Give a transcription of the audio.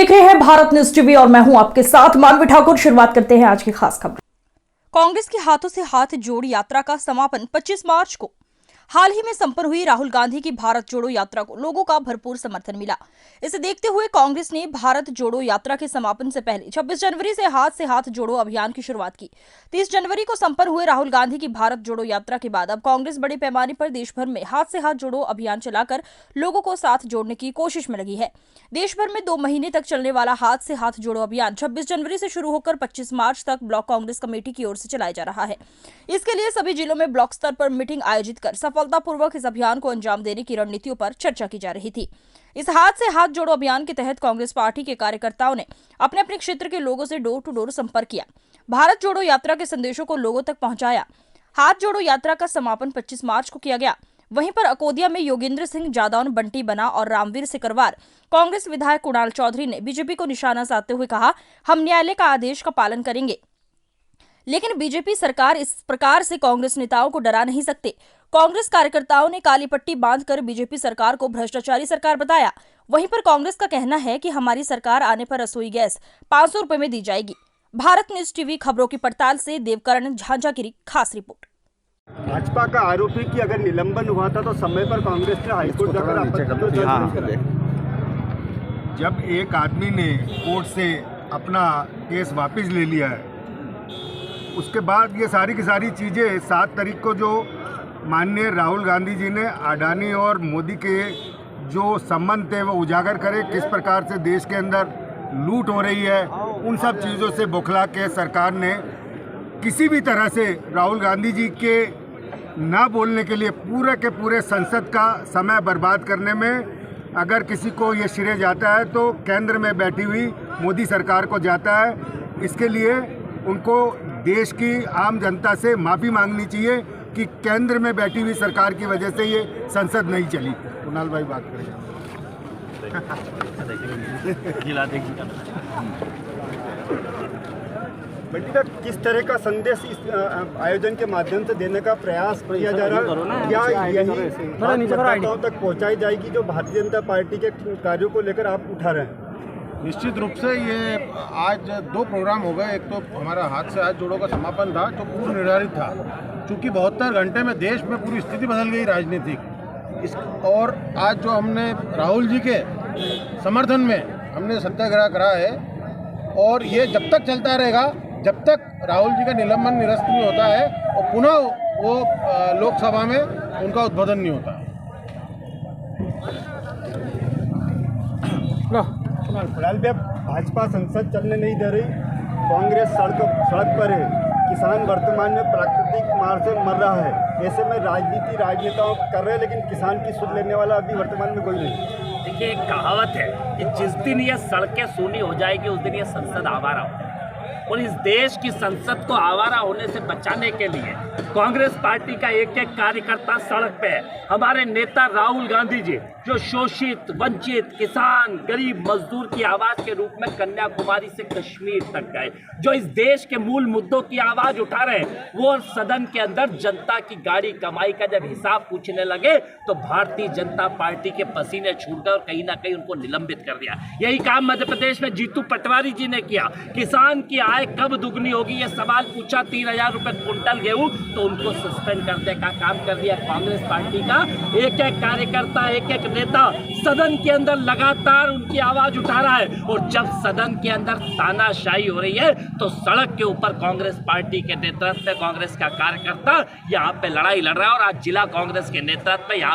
देख रहे हैं भारत न्यूज टीवी और मैं हूं आपके साथ मानवी ठाकुर। शुरुआत करते हैं आज की खास खबर। कांग्रेस के हाथों से हाथ जोड़ यात्रा का समापन 25 मार्च को हाल ही में संपन्न हुई राहुल गांधी की भारत जोड़ो यात्रा को लोगों का भरपूर समर्थन मिला। इसे देखते हुए कांग्रेस ने भारत जोड़ो यात्रा के समापन से पहले 26 जनवरी से हाथ जोड़ो अभियान की शुरुआत की। 30 जनवरी को संपन्न हुए राहुल गांधी की भारत जोड़ो यात्रा के बाद अब कांग्रेस बड़े पैमाने पर देश भर में हाथ जोड़ो अभियान चलाकर लोगों को साथ जोड़ने की कोशिश में लगी है। देश भर में 2 महीने तक चलने वाला हाथ जोड़ो अभियान 26 जनवरी से शुरू होकर 25 मार्च तक ब्लॉक कांग्रेस कमेटी की ओर से चलाया जा रहा है। इसके लिए सभी जिलों में ब्लॉक स्तर पर मीटिंग आयोजित कर सफलतापूर्वक इस अभियान को अंजाम देने की रणनीतियों पर चर्चा की जा रही थी। इस हाथ जोड़ो अभियान के तहत कांग्रेस पार्टी के कार्यकर्ताओं ने अपने अपने क्षेत्र के लोगों से डोर टू डोर संपर्क किया, भारत जोड़ो यात्रा के संदेशों को लोगों तक पहुंचाया। हाथ जोड़ो यात्रा का समापन 25 मार्च को किया गया। वहीं पर अकोदिया में योगेंद्र सिंह जादौन, बंटी बना और रामवीर सिकरवार कांग्रेस विधायक कुणाल चौधरी ने बीजेपी को निशाना साधते हुए कहा, हम न्यायालय का आदेश का पालन करेंगे, लेकिन बीजेपी सरकार इस प्रकार से कांग्रेस नेताओं को डरा नहीं सकते। कांग्रेस कार्यकर्ताओं ने काली पट्टी बांधकर बीजेपी सरकार को भ्रष्टाचारी सरकार बताया। वहीं पर कांग्रेस का कहना है कि हमारी सरकार आने पर रसोई गैस 500 रुपए में दी जाएगी। भारत न्यूज टीवी खबरों की पड़ताल से देवकरण झांझा की खास रिपोर्ट। भाजपा का आरोप है कि अगर निलंबन हुआ था तो समय पर कांग्रेस ने हाईकोर्ट जाकर आपत्ति। जब एक आदमी ने कोर्ट से अपना केस वापस ले लिया है, उसके बाद ये सारी की सारी चीज़ें 7 तारीख को जो माननीय राहुल गांधी जी ने अडानी और मोदी के जो संबंध थे वो उजागर करे, किस प्रकार से देश के अंदर लूट हो रही है, उन सब चीज़ों से बौखला के सरकार ने किसी भी तरह से राहुल गांधी जी के ना बोलने के लिए पूरे के पूरे संसद का समय बर्बाद करने में अगर किसी को ये श्रेय जाता है तो केंद्र में बैठी हुई मोदी सरकार को जाता है। इसके लिए उनको देश की आम जनता से माफ़ी मांगनी चाहिए कि केंद्र में बैठी हुई सरकार की वजह से ये संसद नहीं चली। कुणाल भाई बात करेंगे। बंटी, किस तरह का संदेश इस आयोजन के माध्यम से देने का प्रयास किया जा रहा है? क्या यही मतदाताओं तक पहुंचाई जाएगी जो भारतीय जनता पार्टी के कार्यों को लेकर आप उठा रहे हैं? निश्चित रूप से ये आज 2 प्रोग्राम हो गए। एक तो हमारा हाथ से हाथ जोड़ो का समापन था जो पूर्व निर्धारित था, चूँकि 72 घंटे में देश में पूरी स्थिति बदल गई राजनीतिक। और आज जो हमने राहुल जी के समर्थन में हमने सत्याग्रह करा है, और ये जब तक चलता रहेगा जब तक राहुल जी का निलंबन निरस्त नहीं होता है और पुनः वो लोकसभा में उनका उद्बोधन नहीं होता है। फिलहाल भी अब भाजपा संसद चलने नहीं दे रही, कांग्रेस सड़क पर है, किसान वर्तमान में प्राकृतिक मार से मर रहा है। ऐसे में राजनेताओं कर रहे हैं, लेकिन किसान की सुध लेने वाला अभी वर्तमान में कोई नहीं। देखिए, एक कहावत है कि जिस दिन ये सड़कें सूनी हो जाएगी उस दिन ये संसद आवारा हो जाएगी। और इस देश की संसद को आवारा होने से बचाने के लिए कांग्रेस पार्टी का एक एक कार्यकर्ता सड़क पे है। हमारे नेता राहुल गांधी जी जो शोषित, वंचित, किसान, गरीब, मजदूर की आवाज के रूप में कन्याकुमारी से कश्मीर तक गए, जो इस देश के मूल मुद्दों की आवाज उठा रहे हैं, वो सदन के अंदर जनता की गाड़ी कमाई का जब हिसाब पूछने लगे तो भारतीय जनता पार्टी के पसीने छूट गए और कहीं ना कहीं उनको निलंबित कर दिया। यही काम मध्य प्रदेश में जीतू पटवारी जी ने किया। किसान की आय कब दुगनी होगी ये सवाल पूछा, 3000 रुपए क्विंटल गेहूं, तो उनको सस्पेंड करने का काम कर दिया कांग्रेस पार्टी का। एक एक कार्यकर्ता, एक एक नेता सदन के अंदर लगातार उनकी आवाज उठा रहा है, और जब सदन के अंदर तानाशाही हो रही है तो सड़क के ऊपर कांग्रेस पार्टी के नेतृत्व में कांग्रेस का कार्यकर्ता यहाँ पे लड़ाई लड़ रहा है। और आज जिला कांग्रेस के नेतृत्व में यहाँ